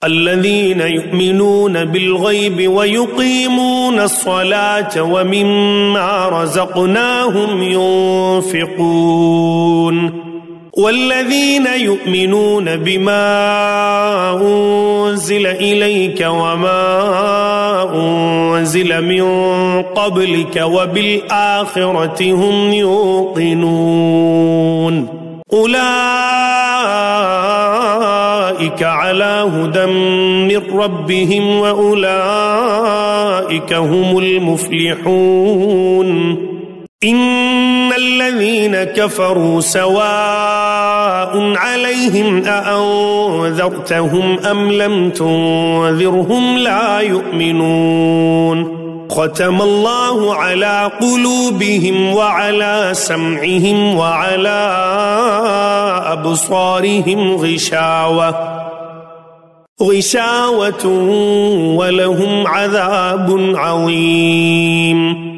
الذين يؤمنون بالغيب ويقيمون الصلاة ومما رزقناهم ينفقون والذين يؤمنون بما أنزل إليك وما أنزل من قبلك وبالآخرة هم يوقنون أولئك على هدى من ربهم وأولئك هم المفلحون إن الذين كفروا سواء عليهم أأنذرتهم أم لم تنذرهم لا يؤمنون ختم الله على قلوبهم وعلى سمعهم وعلى أبصارهم غشاوة ولهم عذاب عظيم